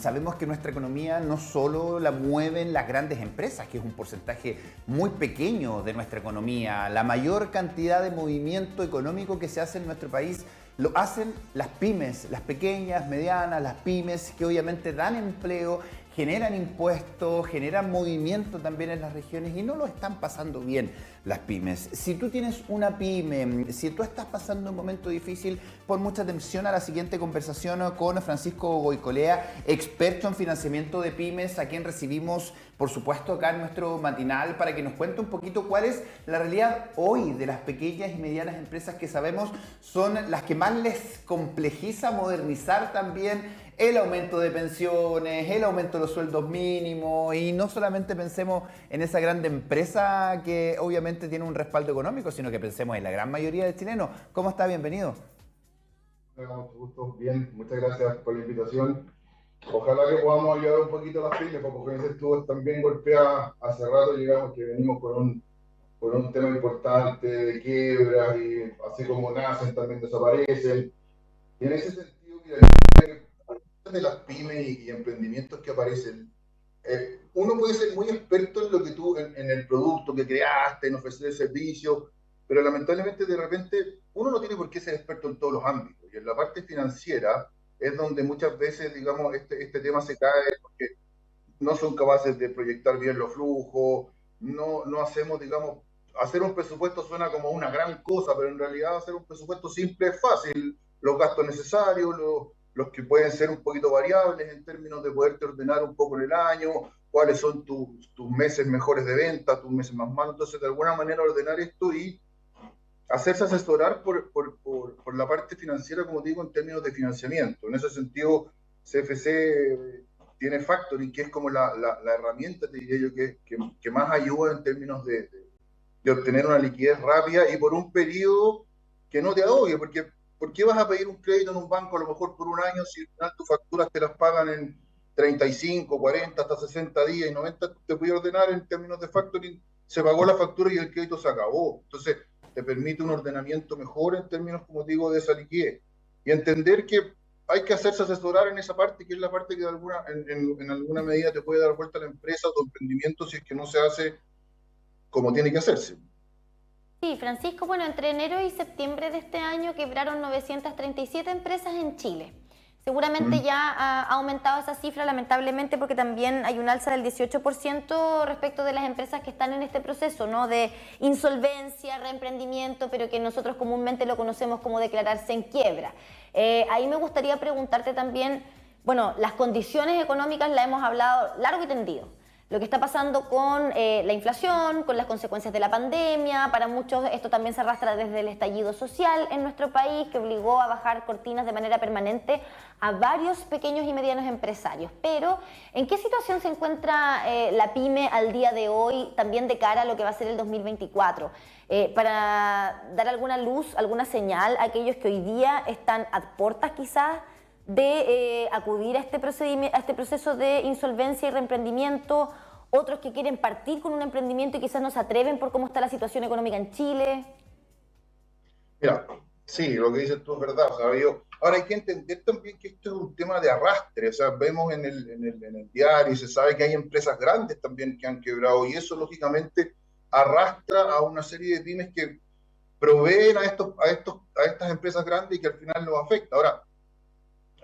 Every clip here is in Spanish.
Sabemos que nuestra economía no solo la mueven las grandes empresas, que es un porcentaje muy pequeño de nuestra economía. La mayor cantidad de movimiento económico que se hace en nuestro país lo hacen las pymes, las pequeñas, medianas, las pymes, que obviamente dan empleo, generan impuestos, generan movimiento también en las regiones y no lo están pasando bien las pymes. Si tú tienes una pyme, si tú estás pasando un momento difícil, pon mucha atención a la siguiente conversación con Francisco Goicolea, experto en financiamiento de pymes, a quien recibimos, por supuesto, acá en nuestro matinal, para que nos cuente un poquito cuál es la realidad hoy de las pequeñas y medianas empresas que sabemos son las que más les complejiza modernizar también el aumento de pensiones, el aumento de los sueldos mínimos, y no solamente pensemos en esa grande empresa que obviamente tiene un respaldo económico, sino que pensemos en la gran mayoría de chilenos. ¿Cómo está? Bienvenido. Hola, mucho gusto. Bien, muchas gracias por la invitación. Ojalá que podamos ayudar un poquito a las pymes, porque como dices tú, están bien golpeadas. Hace rato llegamos que venimos con un tema importante de quiebras y así como nacen, también desaparecen. Y en ese sentido, mira, de las pymes y emprendimientos que aparecen, uno puede ser muy experto en lo que tú, en el producto que creaste, en ofrecer el servicio, pero lamentablemente de repente uno no tiene por qué ser experto en todos los ámbitos. Y en la parte financiera es donde muchas veces, digamos, este tema se cae porque no son capaces de proyectar bien los flujos, no hacemos, digamos, hacer un presupuesto suena como una gran cosa, pero en realidad hacer un presupuesto simple es fácil. Los gastos necesarios, los que pueden ser un poquito variables en términos de poderte ordenar un poco en el año, cuáles son tus meses mejores de venta, tus meses más malos. Entonces, de alguna manera ordenar esto y hacerse asesorar por la parte financiera, como digo, en términos de financiamiento. En ese sentido, CFC tiene Factoring, que es como la herramienta, te diría yo, que más ayuda en términos de obtener una liquidez rápida y por un periodo que no te agobie, porque ¿por qué vas a pedir un crédito en un banco a lo mejor por un año si al final tus facturas te las pagan en 35, 40, hasta 60 días y 90 te puedes ordenar en términos de factoring, se pagó la factura y el crédito se acabó? Entonces, te permite un ordenamiento mejor en términos, como digo, de esa liquidez. Y entender que hay que hacerse asesorar en esa parte, que es la parte que en alguna medida te puede dar vuelta a la empresa o tu emprendimiento si es que no se hace como tiene que hacerse. Sí, Francisco, bueno, entre enero y septiembre de este año quebraron 937 empresas en Chile. Seguramente ¿Mm? ya ha aumentado esa cifra, lamentablemente, porque también hay un alza del 18% respecto de las empresas que están en este proceso, ¿no? De insolvencia, reemprendimiento, pero que nosotros comúnmente lo conocemos como declararse en quiebra. Ahí me gustaría preguntarte también, bueno, las condiciones económicas las hemos hablado largo y tendido. Lo que está pasando con la inflación, con las consecuencias de la pandemia, para muchos esto también se arrastra desde el estallido social en nuestro país, que obligó a bajar cortinas de manera permanente a varios pequeños y medianos empresarios. Pero, ¿en qué situación se encuentra la pyme al día de hoy, también de cara a lo que va a ser el 2024? Para dar alguna luz, alguna señal a aquellos que hoy día están a puertas quizás de acudir a este procedimiento, a este proceso de insolvencia y reemprendimiento, otros que quieren partir con un emprendimiento y quizás no se atreven por cómo está la situación económica en Chile. Mira, sí, lo que dices tú es verdad. O sea, ahora hay que entender también que esto es un tema de arrastre. O sea, vemos en el diario y se sabe que hay empresas grandes también que han quebrado y eso lógicamente arrastra a una serie de pymes que proveen a estas empresas grandes y que al final los afecta. Ahora,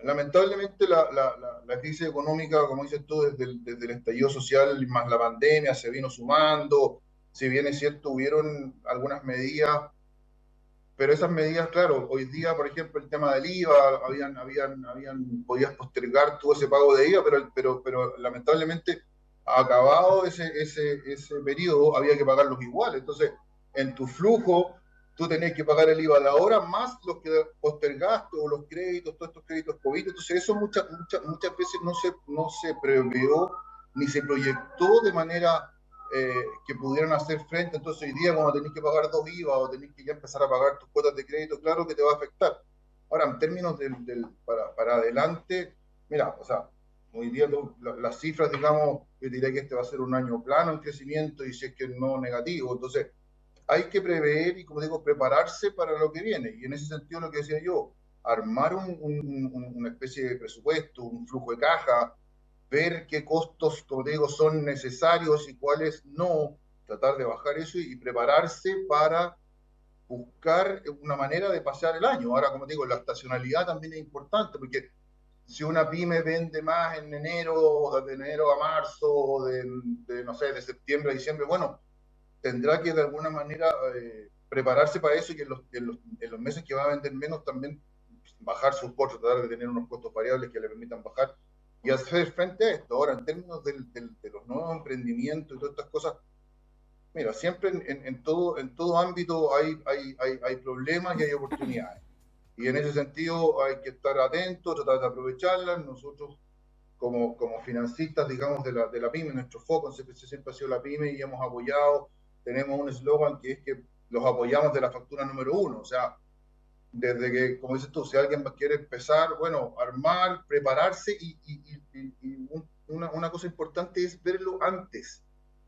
lamentablemente la crisis económica, como dices tú, desde el estallido social y más la pandemia se vino sumando. Si bien es cierto, hubieron algunas medidas, pero esas medidas, claro, hoy día, por ejemplo, el tema del IVA, podías postergar todo ese pago de IVA, pero lamentablemente, acabado ese periodo, había que pagarlos igual. Entonces, en tu flujo, tú tenías que pagar el IVA de ahora más los que postergaste o los créditos, todos estos créditos COVID. Entonces, eso muchas veces no se previó ni se proyectó de manera que pudieran hacer frente. Entonces hoy día cuando tenés que pagar dos IVA o tenés que ya empezar a pagar tus cuotas de crédito, claro que te va a afectar. Ahora, en términos para adelante, mira, o sea, hoy día las cifras, digamos, yo diría que este va a ser un año plano en crecimiento y si es que no negativo. Entonces, hay que prever y, como digo, prepararse para lo que viene. Y en ese sentido, lo que decía yo, armar una especie de presupuesto, un flujo de caja, ver qué costos, como te digo, son necesarios y cuáles no, tratar de bajar eso y prepararse para buscar una manera de pasar el año. Ahora, como te digo, la estacionalidad también es importante, porque si una pyme vende más en enero, o de enero a marzo, o no sé, de septiembre a diciembre, bueno, tendrá que de alguna manera prepararse para eso y que en los meses que va a vender menos también bajar sus costos, tratar de tener unos costos variables que le permitan bajar y hacer frente a esto. Ahora, en términos de los nuevos emprendimientos y todas estas cosas, mira, siempre en todo ámbito hay problemas y hay oportunidades. Y en ese sentido hay que estar atentos, tratar de aprovecharlas. Nosotros, como financistas, digamos, de la pyme, nuestro foco siempre ha sido la pyme y hemos apoyado. Tenemos un eslogan que es que los apoyamos de la factura número uno. O sea, desde que, como dices tú, si alguien quiere empezar, bueno, armar, prepararse una cosa importante es verlo antes.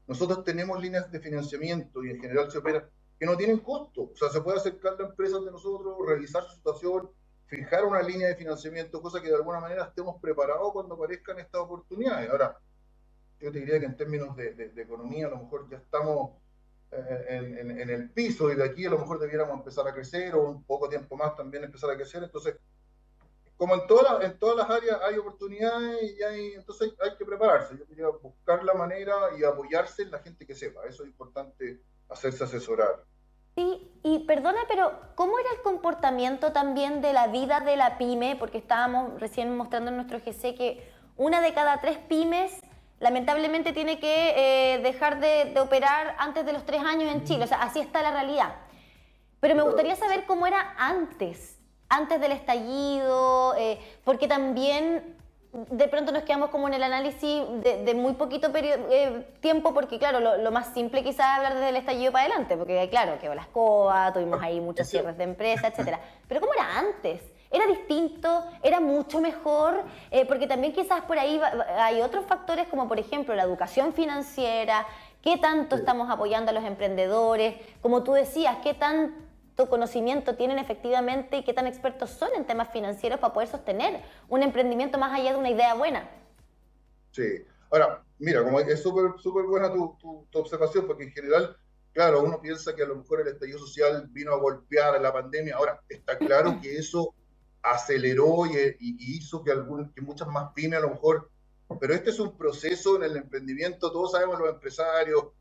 Nosotros tenemos líneas de financiamiento y en general se opera que no tienen costo. O sea, se puede acercar la empresa de nosotros, revisar su situación, fijar una línea de financiamiento, cosa que de alguna manera estemos preparados cuando aparezcan estas oportunidades. Ahora, yo te diría que en términos de economía a lo mejor ya estamos en el piso y de aquí a lo mejor debiéramos empezar a crecer o un poco tiempo más también empezar a crecer. Entonces, como en todas las áreas hay oportunidades entonces hay que prepararse. Yo diría buscar la manera y apoyarse en la gente que sepa. Eso es importante, hacerse asesorar. Sí, y perdona, pero ¿cómo era el comportamiento también de la vida de la pyme? Porque estábamos recién mostrando en nuestro GC que una de cada 3 pymes lamentablemente tiene que dejar de operar antes de los 3 años en Chile. O sea, así está la realidad. Pero me gustaría saber cómo era antes del estallido, porque también de pronto nos quedamos como en el análisis de muy poquito tiempo, porque claro, lo más simple quizás es hablar desde el estallido para adelante, porque claro, quedó la escoba, tuvimos ahí muchos cierres de empresa, etcétera. Pero ¿cómo era antes? ¿Era distinto? ¿Era mucho mejor? Porque también quizás por ahí hay otros factores como por ejemplo la educación financiera, qué tanto estamos apoyando a los emprendedores, como tú decías, qué tanto conocimiento tienen efectivamente y qué tan expertos son en temas financieros para poder sostener un emprendimiento más allá de una idea buena. Sí. Ahora, mira, como es súper buena tu observación, porque en general, claro, uno piensa que a lo mejor el estallido social vino a golpear la pandemia. Ahora, está claro que eso aceleró y hizo que muchas más pymes a lo mejor, pero este es un proceso en el emprendimiento, todos sabemos los empresarios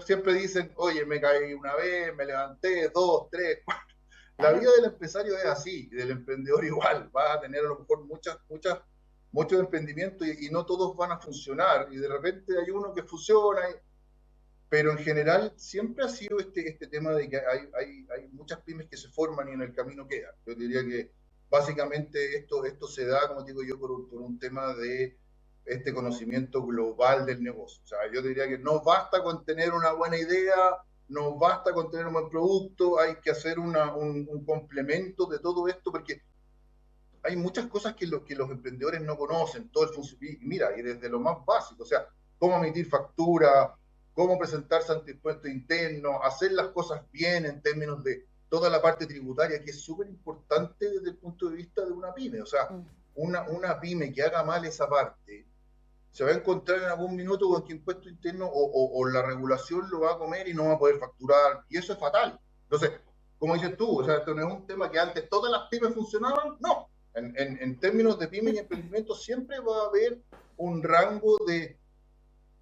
siempre dicen, oye, me caí una vez, me levanté, 2, 3, 4. La vida del empresario es así, y del emprendedor igual, va a tener a lo mejor muchos emprendimientos y no todos van a funcionar, y de repente hay uno que funciona, pero en general siempre ha sido este tema de que hay muchas pymes que se forman y en el camino quedan. Yo diría que básicamente esto se da, como digo yo, por un tema de este conocimiento global del negocio. O sea, yo diría que no basta con tener una buena idea, no basta con tener un buen producto, hay que hacer un complemento de todo esto, porque hay muchas cosas que los emprendedores no conocen, todo el funcionamiento, mira, y desde lo más básico, o sea, cómo emitir factura, cómo presentarse ante impuesto interno, hacer las cosas bien en términos de toda la parte tributaria, que es súper importante desde el punto de vista de una pyme. O sea, una pyme que haga mal esa parte, se va a encontrar en algún minuto con que impuesto interno o la regulación lo va a comer y no va a poder facturar, y eso es fatal. Entonces, como dices tú, o sea, esto no es un tema que antes todas las pymes funcionaban, no. En términos de pymes y emprendimiento siempre va a haber un rango de,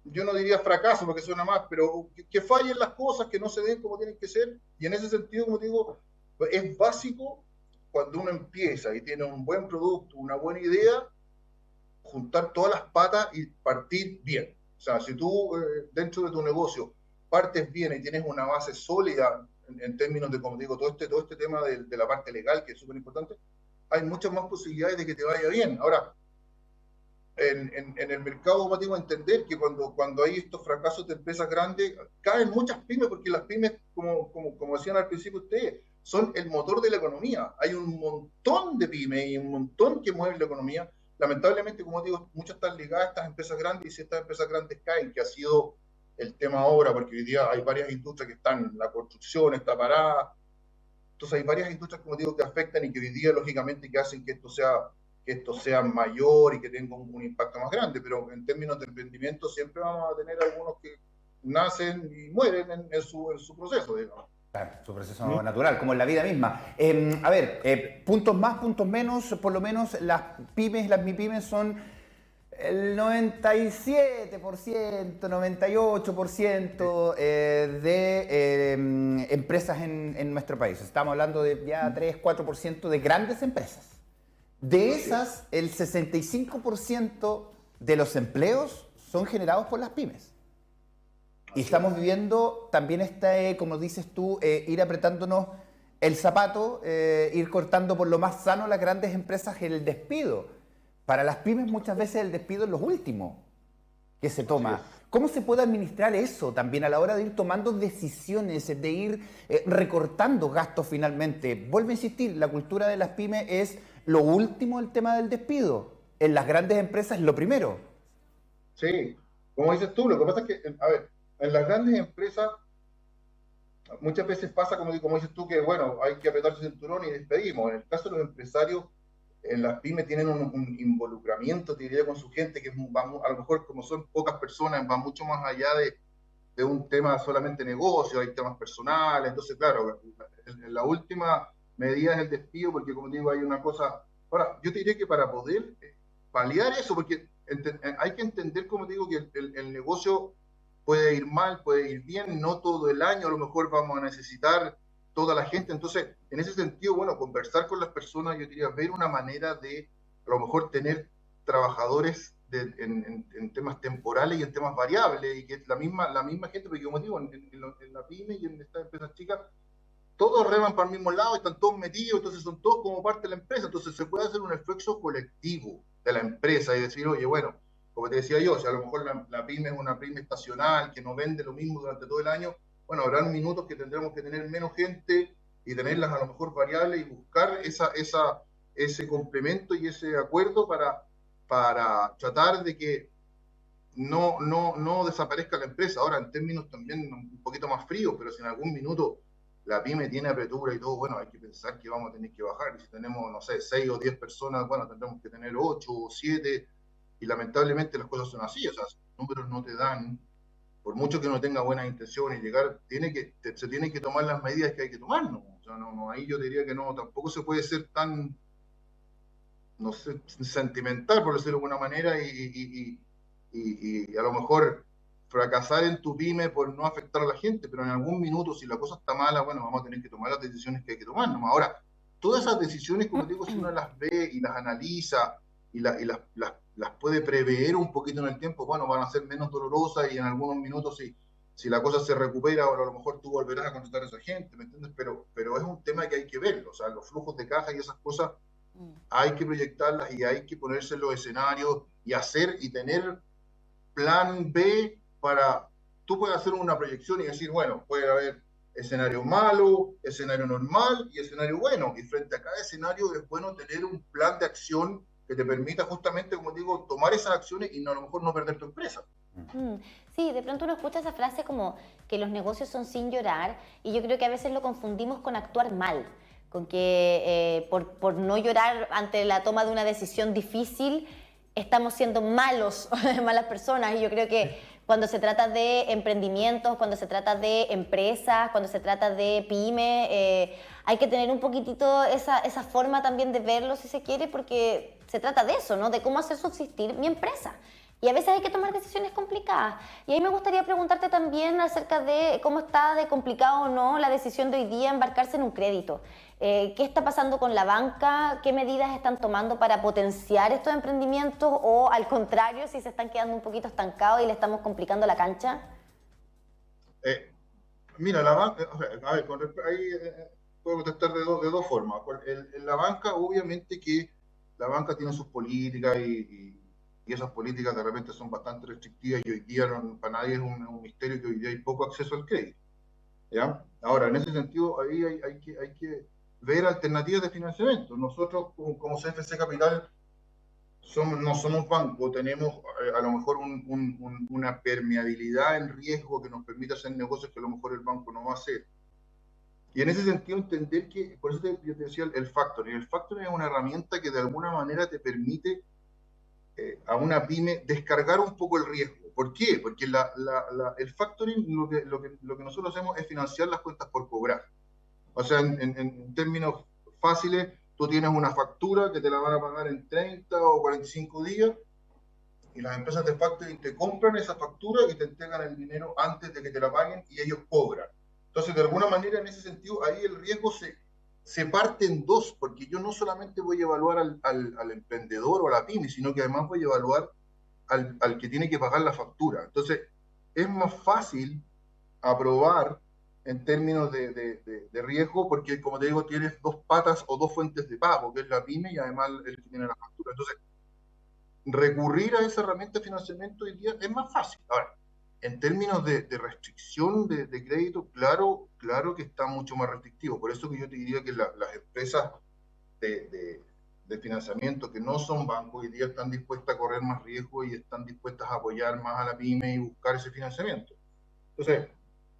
yo no diría fracaso porque suena más, pero que fallen las cosas, que no se den como tienen que ser, y en ese sentido, como digo, es básico cuando uno empieza y tiene un buen producto, una buena idea, juntar todas las patas y partir bien. O sea, si tú dentro de tu negocio partes bien y tienes una base sólida en términos de, como digo, todo este tema de la parte legal, que es súper importante, hay muchas más posibilidades de que te vaya bien. Ahora, en el mercado, como digo, entender que cuando hay estos fracasos de empresas grandes, caen muchas pymes, porque las pymes, como decían al principio ustedes, son el motor de la economía. Hay un montón de pymes y un montón que mueven la economía. Lamentablemente, como digo, muchas están ligadas a estas empresas grandes, y si estas empresas grandes caen, que ha sido el tema ahora, porque hoy día hay varias industrias que están, la construcción está parada, entonces hay varias industrias, como digo, que afectan y que hoy día, lógicamente, que hacen que esto sea que esto sea mayor y que tenga un impacto más grande, pero en términos de emprendimiento siempre vamos a tener algunos que nacen y mueren en su proceso, digamos. Claro, su proceso ¿Mm? natural, como en la vida misma. A ver, puntos más, puntos menos, por lo menos las pymes, las MIPYMES son el 97%, 98% de empresas en nuestro país. Estamos hablando de ya 3, 4% de grandes empresas. De esas, el 65% de los empleos son generados por las pymes. Y estamos viviendo también como dices tú, ir apretándonos el zapato, ir cortando por lo más sano las grandes empresas el despido. Para las pymes muchas veces el despido es lo último que se toma. ¿Cómo se puede administrar eso también a la hora de ir tomando decisiones, de ir recortando gastos finalmente? Vuelvo a insistir, la cultura de las pymes es lo último el tema del despido. En las grandes empresas es lo primero. Sí, como dices tú, lo que pasa es que, a ver, en las grandes empresas muchas veces pasa, como dices tú, que bueno, hay que apretarse el cinturón y despedimos. En el caso de los empresarios, en las pymes tienen un involucramiento, te diría, con su gente, que a lo mejor como son pocas personas, va mucho más allá de un tema solamente negocio, hay temas personales. Entonces, claro, la última medida es el despido, porque como digo, hay una cosa. Ahora, yo te diría que para poder paliar eso, porque hay que entender, como digo, que el negocio puede ir mal, puede ir bien, no todo el año, a lo mejor vamos a necesitar toda la gente. Entonces, en ese sentido, bueno, conversar con las personas, yo diría, ver una manera de a lo mejor tener trabajadores en temas temporales y en temas variables, y que la misma gente, porque como digo, en la pyme y en estas empresas chicas, todos reman para el mismo lado, están todos metidos, entonces son todos como parte de la empresa. Entonces se puede hacer un esfuerzo colectivo de la empresa y decir, oye, bueno, como te decía yo, si a lo mejor la pyme es una pyme estacional que no vende lo mismo durante todo el año, bueno, habrán minutos que tendremos que tener menos gente y tenerlas a lo mejor variables y buscar ese complemento y ese acuerdo para tratar de que no desaparezca la empresa. Ahora, en términos también un poquito más fríos, pero si en algún minuto la pyme tiene apertura y todo, bueno, hay que pensar que vamos a tener que bajar. Y si tenemos, no sé, 6 o 10 personas, bueno, tendremos que tener 8 o 7, y lamentablemente las cosas son así. O sea, si los números no te dan, por mucho que uno tenga buenas intenciones y llegar, se tienen que tomar las medidas que hay que tomar, ¿no? O sea, ahí yo diría que no, tampoco se puede ser tan, no sé, sentimental, por decirlo de alguna manera, y a lo mejor fracasar en tu pyme por no afectar a la gente, pero en algún minuto, si la cosa está mala, bueno, vamos a tener que tomar las decisiones que hay que tomar, ¿no? Ahora, todas esas decisiones, como digo, si uno las ve y las analiza y las puede prever un poquito en el tiempo, bueno, van a ser menos dolorosas, y en algunos minutos, si la cosa se recupera, bueno, a lo mejor tú volverás a contratar a esa gente, ¿me entiendes? Pero es un tema que hay que verlo. O sea, los flujos de caja y esas cosas hay que proyectarlas y hay que ponerse en los escenarios y hacer y tener plan B para. Tú puedes hacer una proyección y decir, bueno, puede haber escenario malo, escenario normal y escenario bueno. Y frente a cada escenario es bueno tener un plan de acción que te permita justamente, como digo, tomar esas acciones y a lo mejor no perder tu empresa. Sí, de pronto uno escucha esa frase como que los negocios son sin llorar, y yo creo que a veces lo confundimos con actuar mal, con que por no llorar ante la toma de una decisión difícil estamos siendo malos, malas personas. Y yo creo que cuando se trata de emprendimientos, cuando se trata de empresas, cuando se trata de pyme, hay que tener un poquitito esa forma también de verlo, si se quiere, porque se trata de eso, ¿no? De cómo hacer subsistir mi empresa. Y a veces hay que tomar decisiones complicadas. Y ahí me gustaría preguntarte también acerca de cómo está de complicado o no la decisión de hoy día embarcarse en un crédito. ¿Qué está pasando con la banca? ¿Qué medidas están tomando para potenciar estos emprendimientos? O al contrario, si se están quedando un poquito estancados y le estamos complicando la cancha. Mira, la banca, a ver, ahí puedo contestar de dos formas. La banca, obviamente que la banca tiene sus políticas y esas políticas de repente son bastante restrictivas, y hoy día para nadie es un misterio que hoy día hay poco acceso al crédito. ¿Ya? Ahora, en ese sentido, ahí hay que ver alternativas de financiamiento. Nosotros, como CFC Capital, no somos banco, tenemos a lo mejor una permeabilidad en riesgo que nos permite hacer negocios que a lo mejor el banco no va a hacer. Y en ese sentido entender que, por eso yo te decía el factoring. El factoring es una herramienta que de alguna manera te permite a una pyme descargar un poco el riesgo. ¿Por qué? Porque el factoring lo que nosotros hacemos es financiar las cuentas por cobrar. O sea, en términos fáciles, tú tienes una factura que te la van a pagar en 30 o 45 días y las empresas de factoring te compran esa factura y te entregan el dinero antes de que te la paguen y ellos cobran. Entonces, de alguna manera, en ese sentido, ahí el riesgo se parte en dos, porque yo no solamente voy a evaluar al emprendedor o a la pyme, sino que además voy a evaluar al que tiene que pagar la factura. Entonces, es más fácil aprobar en términos de riesgo, porque como te digo, tienes dos patas o dos fuentes de pago, que es la pyme y además el que tiene la factura. Entonces, recurrir a esa herramienta de financiamiento hoy día es más fácil. Ahora, en términos de restricción de crédito, claro que está mucho más restrictivo. Por eso que yo te diría que las empresas de financiamiento que no son bancos hoy día están dispuestas a correr más riesgo y están dispuestas a apoyar más a la pyme y buscar ese financiamiento. Entonces,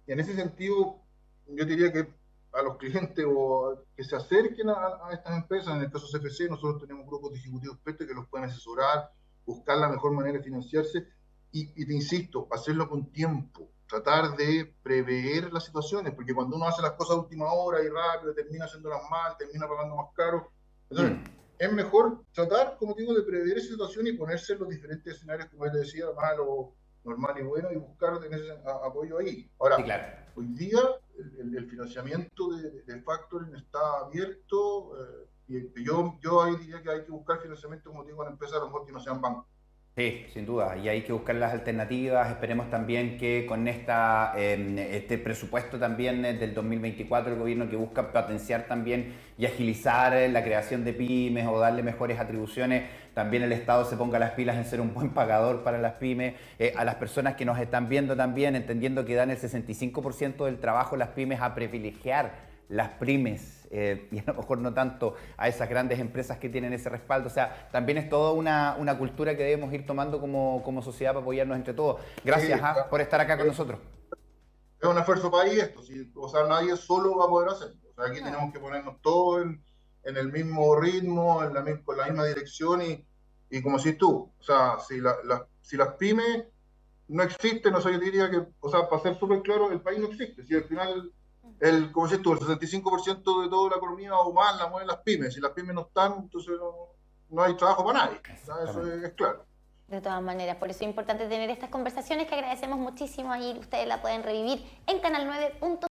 en ese sentido, yo diría que a los clientes o que se acerquen a estas empresas, en el caso CFC, nosotros tenemos grupos de ejecutivos expertos que los pueden asesorar, buscar la mejor manera de financiarse y te insisto, hacerlo con tiempo, tratar de prever las situaciones, porque cuando uno hace las cosas a última hora y rápido, termina haciéndolas mal, termina pagando más caro. Entonces, es mejor tratar, como digo, de prever esa situación y ponerse en los diferentes escenarios, como te decía, malo, normal y bueno, y buscar ese apoyo ahí. Sí, Ahora, claro. hoy día el financiamiento de factoring está abierto y yo ahí diría que hay que buscar financiamiento, como digo, en empresas a lo mejor que no sean bancos. Sí, sin duda, y hay que buscar las alternativas. Esperemos también que con este presupuesto también del 2024, el gobierno que busca potenciar también y agilizar la creación de pymes o darle mejores atribuciones, también el Estado se ponga las pilas en ser un buen pagador para las pymes, a las personas que nos están viendo también, entendiendo que dan el 65% del trabajo las pymes, a privilegiar las pymes y a lo mejor no tanto a esas grandes empresas que tienen ese respaldo. O sea, también es toda una cultura que debemos ir tomando como sociedad para apoyarnos entre todos. Gracias por estar acá con nosotros. Es un esfuerzo país esto, ¿sí? O sea, nadie solo va a poder hacerlo. O sea, aquí tenemos que ponernos todos en el mismo ritmo, con la misma dirección y como si tú, o sea, si las pymes no existen, o sea, yo diría que, o sea, para ser súper claro, el país no existe. Si al final, como dices tú, el 65% de toda la economía o más la mueven las pymes. Si las pymes no están, entonces no hay trabajo para nadie. O sea, eso es claro. De todas maneras, por eso es importante tener estas conversaciones que agradecemos muchísimo. Ahí ustedes la pueden revivir en canal9.cl.